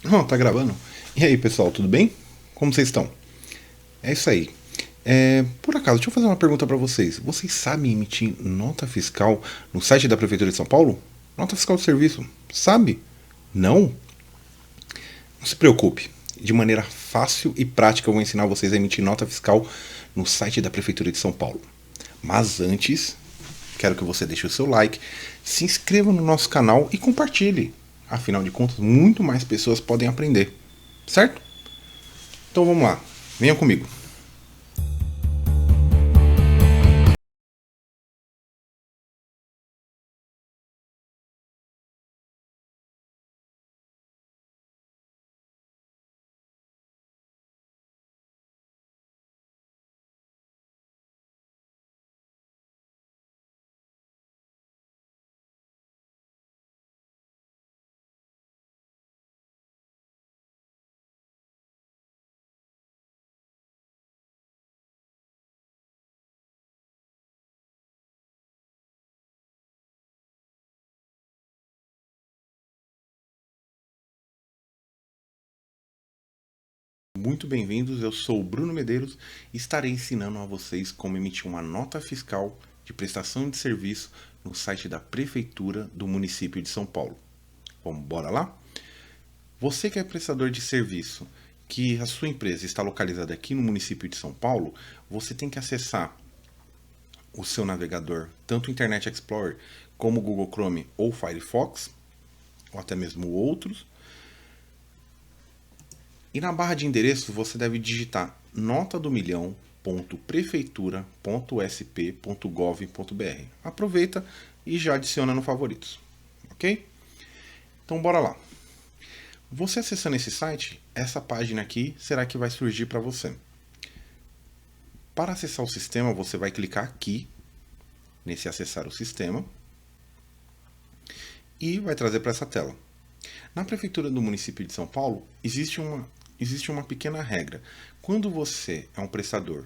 Oh, tá gravando? E aí, pessoal, tudo bem? Como vocês estão? É isso aí. Por acaso, deixa eu fazer uma pergunta pra vocês. Vocês sabem emitir nota fiscal no site da Prefeitura de São Paulo? Nota fiscal de serviço? Sabe? Não? Não se preocupe. De maneira fácil e prática, eu vou ensinar vocês a emitir nota fiscal no site da Prefeitura de São Paulo. Mas antes, quero que você deixe o seu like, se inscreva no nosso canal e compartilhe. Afinal de contas, muito mais pessoas podem aprender. Certo? Então vamos lá. Venha comigo. Muito bem-vindos, eu sou o Bruno Medeiros e estarei ensinando a vocês como emitir uma nota fiscal de prestação de serviço no site da Prefeitura do município de São Paulo. Vamos, bora lá? Você que é prestador de serviço, que a sua empresa está localizada aqui no município de São Paulo, você tem que acessar o seu navegador, tanto o Internet Explorer como o Google Chrome ou Firefox, ou até mesmo outros. E na barra de endereço você deve digitar notadomilhão.prefeitura.sp.gov.br. Aproveita e já adiciona no favoritos, ok? Então bora lá. Você acessando esse site, essa página aqui será que vai surgir para você. Para acessar o sistema, você vai clicar aqui, nesse acessar o sistema, e vai trazer para essa tela. Na Prefeitura do município de São Paulo, existe uma pequena regra. Quando você é um prestador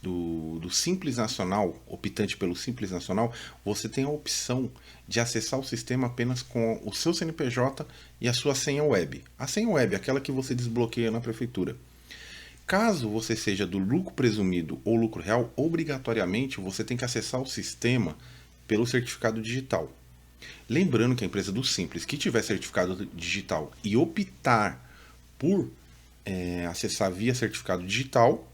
do Simples Nacional, optante pelo Simples Nacional, você tem a opção de acessar o sistema apenas com o seu CNPJ e a sua senha web. A senha web é aquela que você desbloqueia na Prefeitura. Caso você seja do lucro presumido ou lucro real, obrigatoriamente você tem que acessar o sistema pelo certificado digital. Lembrando que a empresa do Simples que tiver certificado digital e optar por acessar via certificado digital,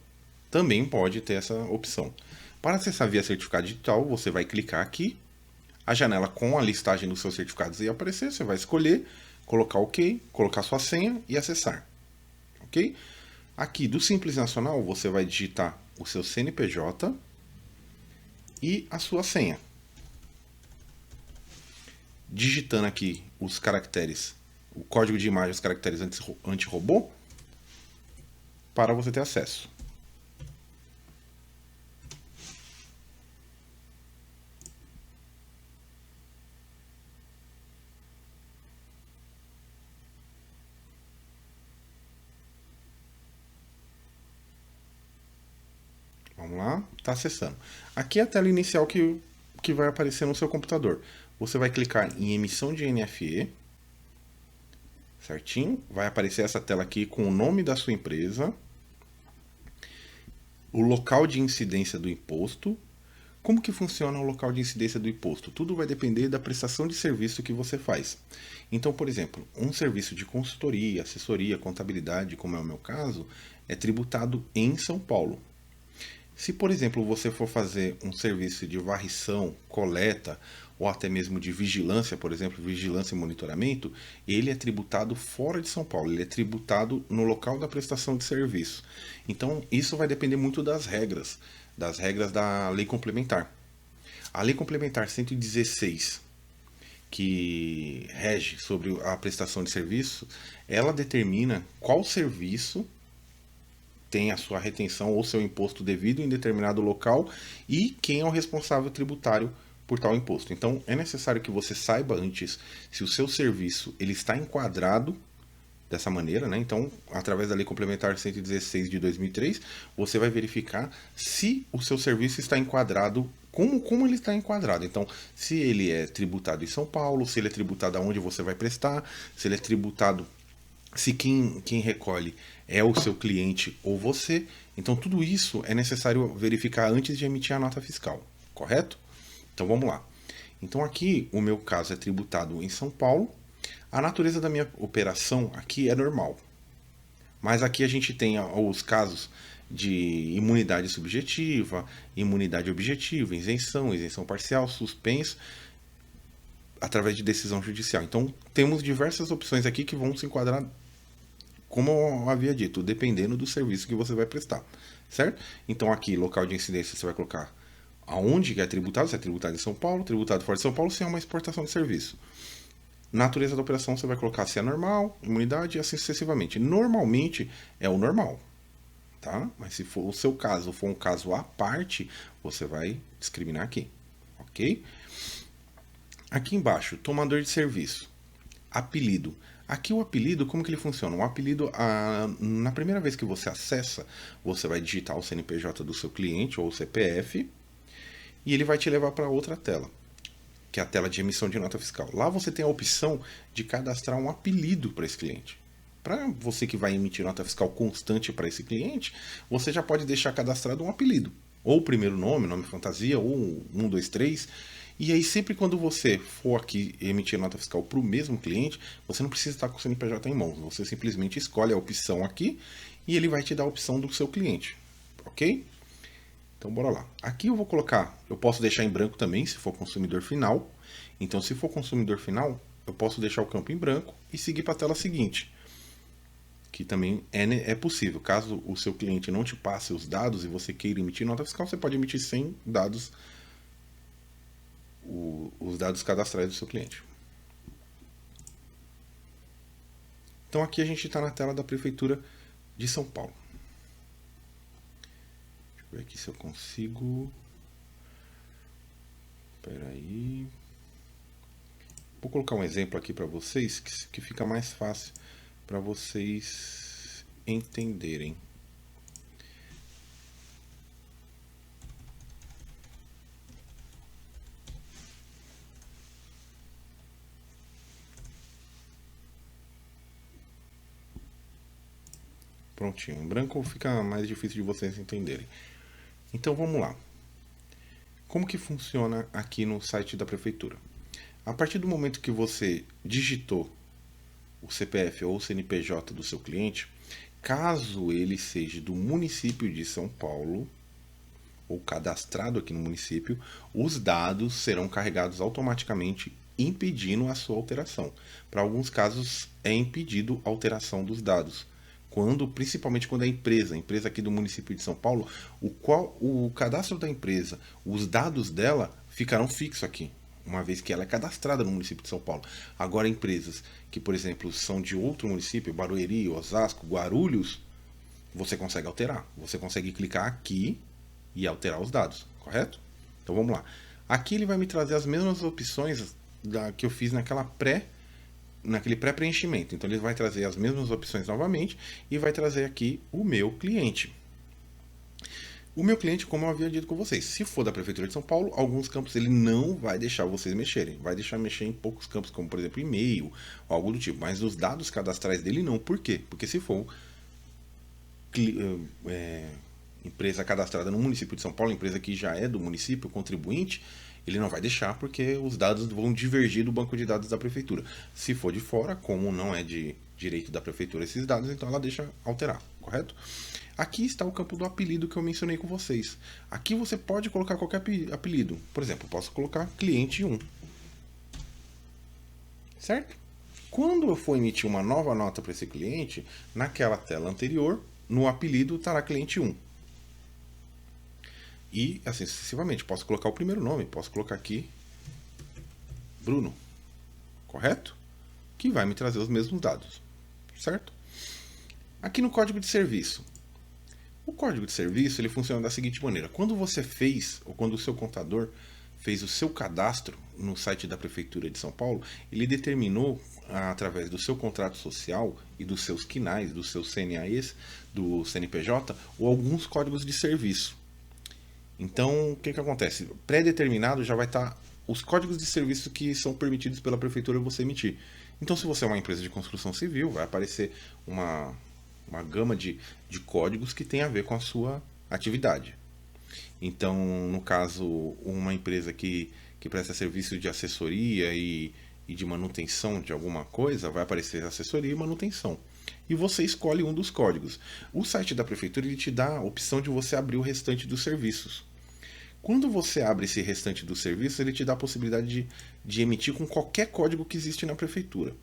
também pode ter essa opção. Para acessar via certificado digital, você vai clicar aqui, a janela com a listagem dos seus certificados vai aparecer, você vai escolher, colocar OK, colocar sua senha e acessar. Ok? Aqui do Simples Nacional, você vai digitar o seu CNPJ e a sua senha. Digitando aqui os caracteres, o código de imagem, os caracteres anti-robô, para você ter acesso. Vamos lá, está acessando. Aqui é a tela inicial que vai aparecer no seu computador. Você vai clicar em emissão de NFE, certinho? Vai aparecer essa tela aqui com o nome da sua empresa, o local de incidência do imposto. Como que funciona o local de incidência do imposto? Tudo vai depender da prestação de serviço que você faz. Então, por exemplo, um serviço de consultoria, assessoria, contabilidade, como é o meu caso, é tributado em São Paulo. Se, por exemplo, você for fazer um serviço de varrição, coleta ou até mesmo de vigilância, por exemplo, vigilância e monitoramento, ele é tributado fora de São Paulo, ele é tributado no local da prestação de serviço. Então, isso vai depender muito das regras da lei complementar. A lei complementar 116, que rege sobre a prestação de serviço, ela determina qual serviço tem a sua retenção ou seu imposto devido em determinado local e quem é o responsável tributário por tal imposto. Então, é necessário que você saiba antes se o seu serviço ele está enquadrado dessa maneira, né? Então, através da Lei Complementar 116 de 2003, você vai verificar se o seu serviço está enquadrado, como ele está enquadrado. Então, se ele é tributado em São Paulo, se ele é tributado aonde você vai prestar, se ele é tributado se quem recolhe é o seu cliente ou você. Então, tudo isso é necessário verificar antes de emitir a nota fiscal, correto? Então, vamos lá. Então, aqui, o meu caso é tributado em São Paulo. A natureza da minha operação aqui é normal. Mas aqui a gente tem os casos de imunidade subjetiva, imunidade objetiva, isenção, isenção parcial, suspenso, através de decisão judicial. Então, temos diversas opções aqui que vão se enquadrar, como eu havia dito, dependendo do serviço que você vai prestar, certo? Então, aqui, local de incidência, você vai colocar aonde que é tributado, se é tributado em São Paulo, tributado fora de São Paulo, se é uma exportação de serviço. Natureza da operação, você vai colocar se é normal, imunidade e assim sucessivamente. Normalmente é o normal, tá? Mas se for o seu caso, for um caso à parte, você vai discriminar aqui, ok? Aqui embaixo, tomador de serviço, apelido. Aqui o apelido, como que ele funciona? O apelido, na primeira vez que você acessa, você vai digitar o CNPJ do seu cliente ou o CPF e ele vai te levar para outra tela, que é a tela de emissão de nota fiscal. Lá você tem a opção de cadastrar um apelido para esse cliente. Para você que vai emitir nota fiscal constante para esse cliente, você já pode deixar cadastrado um apelido. Ou o primeiro nome, nome fantasia, ou 1, 2, 3. E aí, sempre quando você for aqui emitir nota fiscal para o mesmo cliente, você não precisa estar com o CNPJ em mãos. Você simplesmente escolhe a opção aqui e ele vai te dar a opção do seu cliente. Ok? Então, bora lá. Aqui eu vou colocar, eu posso deixar em branco também, se for consumidor final. Então, se for consumidor final, eu posso deixar o campo em branco e seguir para a tela seguinte, que também é possível. Caso o seu cliente não te passe os dados e você queira emitir nota fiscal, você pode emitir sem dados, os dados cadastrais do seu cliente. Então, aqui a gente está na tela da Prefeitura de São Paulo. Deixa eu ver aqui se eu consigo. Espera aí. Vou colocar um exemplo aqui para vocês que fica mais fácil para vocês entenderem. Prontinho. Em branco fica mais difícil de vocês entenderem. Então vamos lá. Como que funciona aqui no site da Prefeitura? A partir do momento que você digitou o CPF ou o CNPJ do seu cliente, caso ele seja do município de São Paulo, ou cadastrado aqui no município, os dados serão carregados automaticamente, impedindo a sua alteração. Para alguns casos é impedido a alteração dos dados. Principalmente quando é a empresa aqui do município de São Paulo, o cadastro da empresa, os dados dela ficarão fixos aqui, uma vez que ela é cadastrada no município de São Paulo. Agora, empresas que, por exemplo, são de outro município, Barueri, Osasco, Guarulhos, você consegue alterar. Você consegue clicar aqui e alterar os dados, correto? Então vamos lá. Aqui ele vai me trazer as mesmas opções que eu fiz naquele pré-preenchimento. Então ele vai trazer as mesmas opções novamente e vai trazer aqui o meu cliente. O meu cliente, como eu havia dito com vocês, se for da Prefeitura de São Paulo, alguns campos ele não vai deixar vocês mexerem. Vai deixar mexer em poucos campos, como por exemplo e-mail, ou algo do tipo. Mas os dados cadastrais dele não. Por quê? Porque se for empresa cadastrada no município de São Paulo, empresa que já é do município, contribuinte, ele não vai deixar porque os dados vão divergir do banco de dados da prefeitura. Se for de fora, como não é de direito da prefeitura esses dados, então ela deixa alterar, correto? Aqui está o campo do apelido que eu mencionei com vocês. Aqui você pode colocar qualquer apelido. Por exemplo, eu posso colocar cliente 1. Certo? Quando eu for emitir uma nova nota para esse cliente, naquela tela anterior, no apelido estará cliente 1. E assim sucessivamente. Posso colocar o primeiro nome, posso colocar aqui Bruno, correto? Que vai me trazer os mesmos dados, certo? Aqui no código de serviço. O código de serviço ele funciona da seguinte maneira: quando você fez, ou quando o seu contador fez o seu cadastro no site da Prefeitura de São Paulo, ele determinou, através do seu contrato social e dos seus quinais, dos seus CNAEs, do CNPJ, ou alguns códigos de serviço. Então, o que acontece? Pré-determinado já vai estar os códigos de serviço que são permitidos pela prefeitura você emitir. Então, se você é uma empresa de construção civil, vai aparecer uma gama de códigos que tem a ver com a sua atividade. Então, no caso, uma empresa que presta serviço de assessoria e de manutenção de alguma coisa, vai aparecer assessoria e manutenção. E você escolhe um dos códigos. O site da prefeitura ele te dá a opção de você abrir o restante dos serviços. Quando você abre esse restante dos serviços, ele te dá a possibilidade de emitir com qualquer código que existe na prefeitura.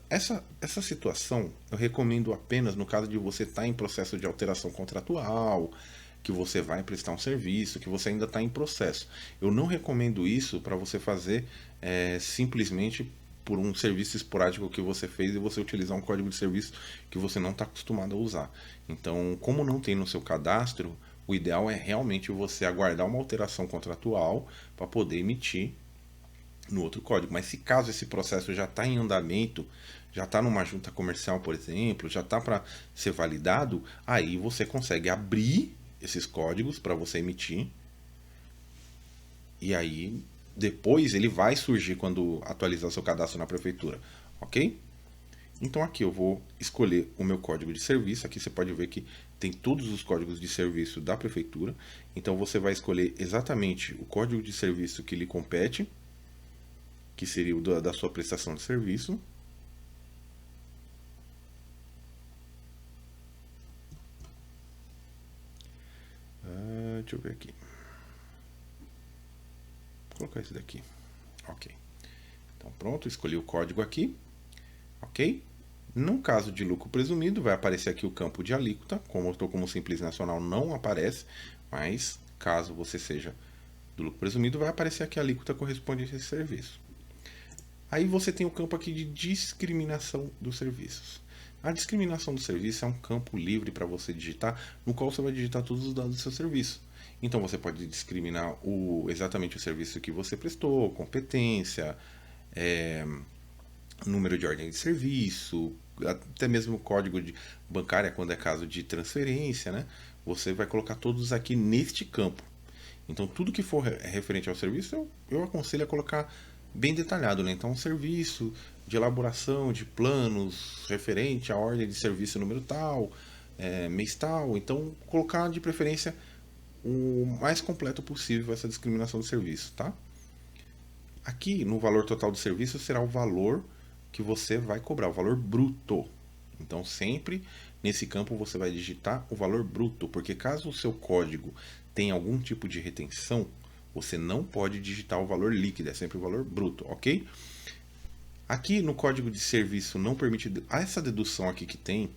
Essa situação eu recomendo apenas no caso de você estar em processo de alteração contratual, que você vai prestar um serviço, que você ainda está em processo. Eu não recomendo isso para você fazer simplesmente por um serviço esporádico que você fez e você utilizar um código de serviço que você não está acostumado a usar. Então, como não tem no seu cadastro, o ideal é realmente você aguardar uma alteração contratual para poder emitir no outro código. Mas se caso esse processo já está em andamento, já está numa junta comercial, por exemplo, já está para ser validado, aí você consegue abrir esses códigos para você emitir. E aí, depois ele vai surgir quando atualizar seu cadastro na prefeitura, ok? Então aqui eu vou escolher o meu código de serviço. Aqui você pode ver que tem todos os códigos de serviço da prefeitura. Então você vai escolher exatamente o código de serviço que lhe compete, que seria o da sua prestação de serviço. Deixa eu ver aqui. Vou colocar esse daqui. Ok. Então pronto, escolhi o código aqui. Ok? No caso de lucro presumido, vai aparecer aqui o campo de alíquota. Como eu estou como Simples Nacional, não aparece. Mas caso você seja do lucro presumido, vai aparecer aqui a alíquota correspondente a esse serviço. Aí você tem o campo aqui de discriminação dos serviços. A discriminação do serviço é um campo livre para você digitar, no qual você vai digitar todos os dados do seu serviço. Então você pode discriminar exatamente o serviço que você prestou, competência, número de ordem de serviço, até mesmo o código de bancária quando é caso de transferência, né? Você vai colocar todos aqui neste campo. Então tudo que for referente ao serviço, eu aconselho a colocar bem detalhado, né? Então, um serviço de elaboração de planos referente à ordem de serviço número tal, mês tal. Então, colocar de preferência o mais completo possível essa discriminação do serviço, tá? Aqui, no valor total do serviço, será o valor que você vai cobrar, o valor bruto. Então, sempre nesse campo você vai digitar o valor bruto, porque caso o seu código tenha algum tipo de retenção, você não pode digitar o valor líquido, é sempre o valor bruto, ok? Aqui no código de serviço não permite, essa dedução aqui que tem,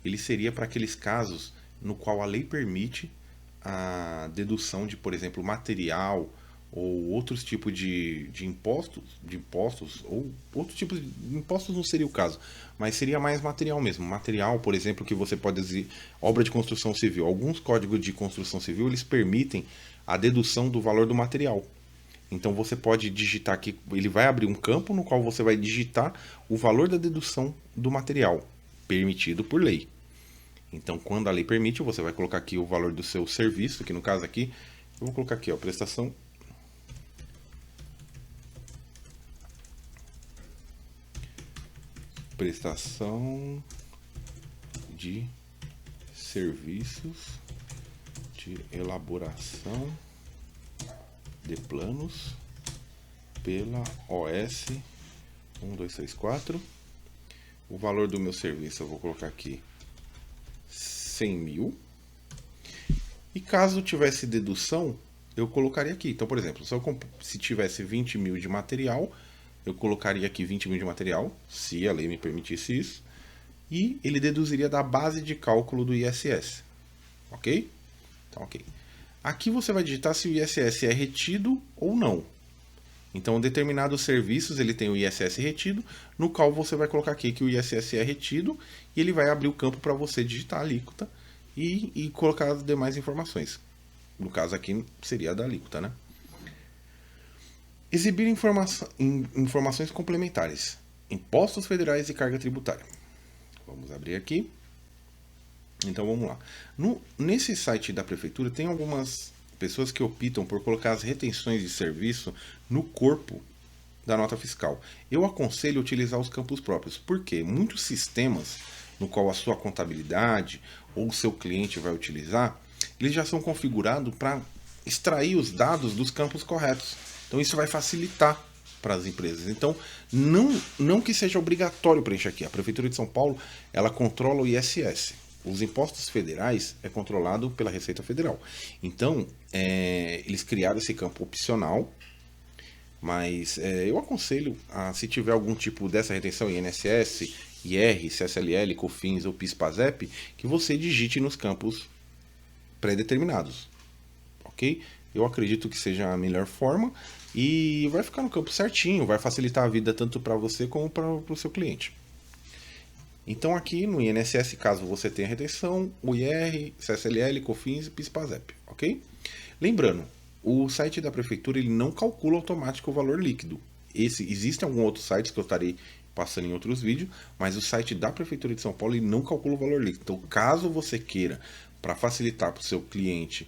ele seria para aqueles casos no qual a lei permite a dedução de, por exemplo, material ou outros tipos de impostos, ou outros tipos de impostos não seria o caso, mas seria mais material mesmo. Material, por exemplo, que você pode dizer, obra de construção civil. Alguns códigos de construção civil, eles permitem a dedução do valor do material. Então você pode digitar aqui, ele vai abrir um campo no qual você vai digitar o valor da dedução do material, permitido por lei. Então quando a lei permite, você vai colocar aqui o valor do seu serviço, que no caso aqui, eu vou colocar aqui, ó, prestação de serviços de elaboração de planos pela OS 1234. O valor do meu serviço eu vou colocar aqui 100 mil. E caso tivesse dedução, eu colocaria aqui. Então, por exemplo, se tivesse 20 mil de material, eu colocaria aqui 20 mil de material, se a lei me permitisse isso, e ele deduziria da base de cálculo do ISS. Ok? Então, ok. Aqui você vai digitar se o ISS é retido ou não. Então, determinados serviços ele tem o ISS retido, no qual você vai colocar aqui que o ISS é retido, e ele vai abrir o campo para você digitar a alíquota e colocar as demais informações. No caso aqui seria a da alíquota, né? Exibir informações complementares. Impostos federais e carga tributária. Vamos abrir aqui. Então vamos lá. Nesse site da prefeitura tem algumas pessoas que optam por colocar as retenções de serviço no corpo da nota fiscal. Eu aconselho utilizar os campos próprios, porque muitos sistemas no qual a sua contabilidade ou o seu cliente vai utilizar, eles já são configurados para extrair os dados dos campos corretos. Então isso vai facilitar para as empresas. Então, não que seja obrigatório preencher aqui. A Prefeitura de São Paulo, ela controla o ISS. Os impostos federais é controlado pela Receita Federal. Então, eles criaram esse campo opcional, mas eu aconselho, se tiver algum tipo dessa retenção, INSS, IR, CSLL, COFINS ou PIS/PASEP, que você digite nos campos pré-determinados. Ok? Eu acredito que seja a melhor forma e vai ficar no campo certinho, vai facilitar a vida tanto para você como para o seu cliente. Então aqui no INSS, caso você tenha retenção, o IR, CSLL, COFINS e PIS/PASEP, ok? Lembrando, o site da prefeitura ele não calcula automático o valor líquido. Existem alguns outros sites que eu estarei passando em outros vídeos, mas o site da Prefeitura de São Paulo ele não calcula o valor líquido. Então, caso você queira, para facilitar para o seu cliente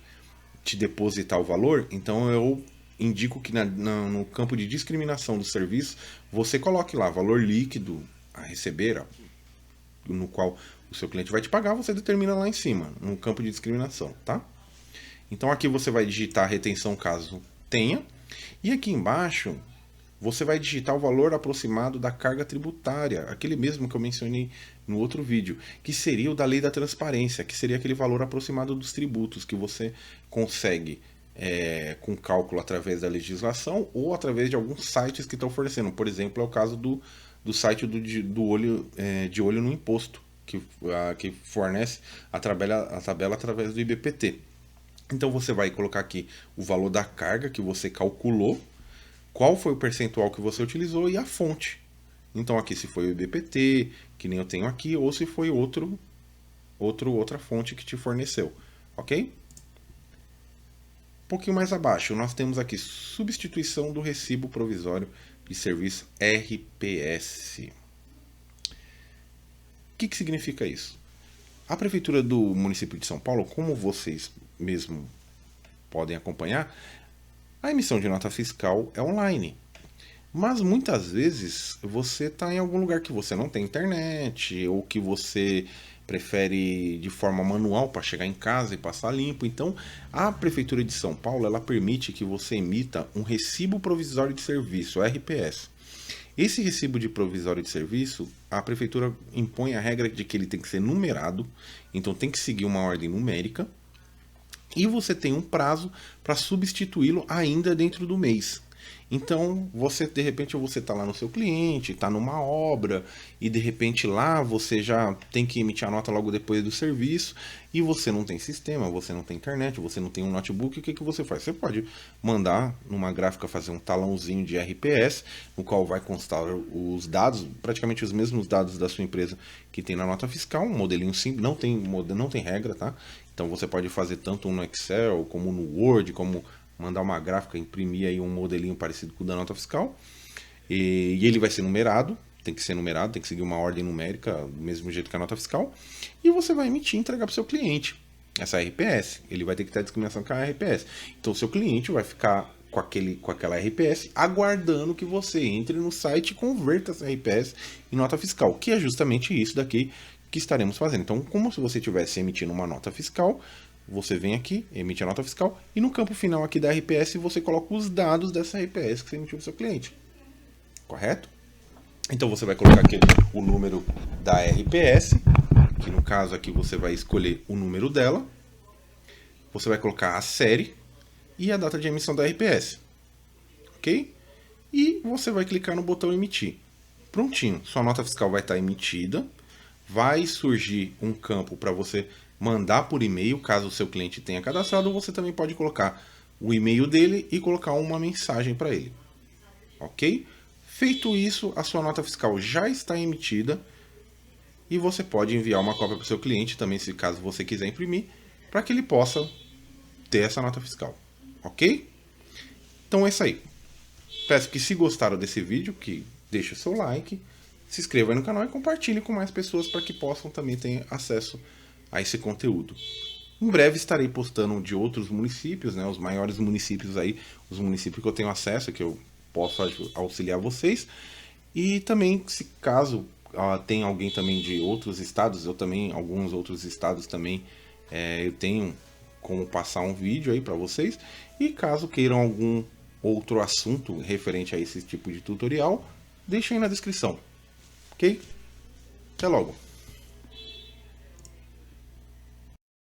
te depositar o valor, então eu indico que no campo de discriminação do serviço, você coloque lá valor líquido a receber, no qual o seu cliente vai te pagar, você determina lá em cima, no campo de discriminação, tá? Então aqui você vai digitar a retenção caso tenha, e aqui embaixo você vai digitar o valor aproximado da carga tributária, aquele mesmo que eu mencionei no outro vídeo, que seria o da lei da transparência, que seria aquele valor aproximado dos tributos que você consegue com cálculo através da legislação ou através de alguns sites que estão fornecendo. Por exemplo, é o caso do site do olho, de olho no imposto, que fornece a tabela através do IBPT. Então você vai colocar aqui o valor da carga que você calculou, qual foi o percentual que você utilizou e a fonte. Então aqui se foi o IBPT, que nem eu tenho aqui, ou se foi outra fonte que te forneceu, ok? Um pouquinho mais abaixo, nós temos aqui substituição do recibo provisório de serviço RPS. O que significa isso? A Prefeitura do município de São Paulo, como vocês mesmo podem acompanhar, a emissão de nota fiscal é online. Mas muitas vezes você está em algum lugar que você não tem internet ou que você prefere de forma manual para chegar em casa e passar limpo. Então, a Prefeitura de São Paulo ela permite que você emita um recibo provisório de serviço, RPS. Esse recibo de provisório de serviço, a Prefeitura impõe a regra de que ele tem que ser numerado, então tem que seguir uma ordem numérica, e você tem um prazo para substituí-lo ainda dentro do mês. Então, de repente você está lá no seu cliente, está numa obra, e de repente lá você já tem que emitir a nota logo depois do serviço, e você não tem sistema, você não tem internet, você não tem um notebook, o que você faz? Você pode mandar numa gráfica fazer um talãozinho de RPS, no qual vai constar os dados, praticamente os mesmos dados da sua empresa que tem na nota fiscal, um modelinho simples, não tem regra, tá? Então você pode fazer tanto no Excel, como no Word, como mandar uma gráfica, imprimir aí um modelinho parecido com o da nota fiscal. E ele vai ser numerado, tem que seguir uma ordem numérica, do mesmo jeito que a nota fiscal. E você vai emitir e entregar para o seu cliente essa RPS. Ele vai ter que ter a discriminação com a RPS. Então o seu cliente vai ficar com aquela RPS, aguardando que você entre no site e converta essa RPS em nota fiscal, que é justamente isso daqui que estaremos fazendo. Então, como se você estivesse emitindo uma nota fiscal, você vem aqui, emite a nota fiscal, e no campo final aqui da RPS você coloca os dados dessa RPS que você emitiu para o seu cliente. Correto? Então você vai colocar aqui o número da RPS, que no caso aqui você vai escolher o número dela, você vai colocar a série e a data de emissão da RPS. Ok? E você vai clicar no botão emitir. Prontinho, sua nota fiscal vai estar emitida, vai surgir um campo para você mandar por e-mail, caso o seu cliente tenha cadastrado, ou você também pode colocar o e-mail dele e colocar uma mensagem para ele. Ok? Feito isso, a sua nota fiscal já está emitida e você pode enviar uma cópia para o seu cliente também, se caso você quiser imprimir, para que ele possa ter essa nota fiscal. Ok? Então é isso aí. Peço que se gostaram desse vídeo, que deixe o seu like, se inscreva aí no canal e compartilhe com mais pessoas para que possam também ter acesso a esse conteúdo. Em breve estarei postando de outros municípios, né, os maiores municípios aí, os municípios que eu tenho acesso, que eu posso auxiliar vocês. E também, se caso tem alguém também de outros estados, eu também, alguns outros estados também, eu tenho como passar um vídeo aí para vocês. E caso queiram algum outro assunto referente a esse tipo de tutorial, deixem aí na descrição, ok? Até logo!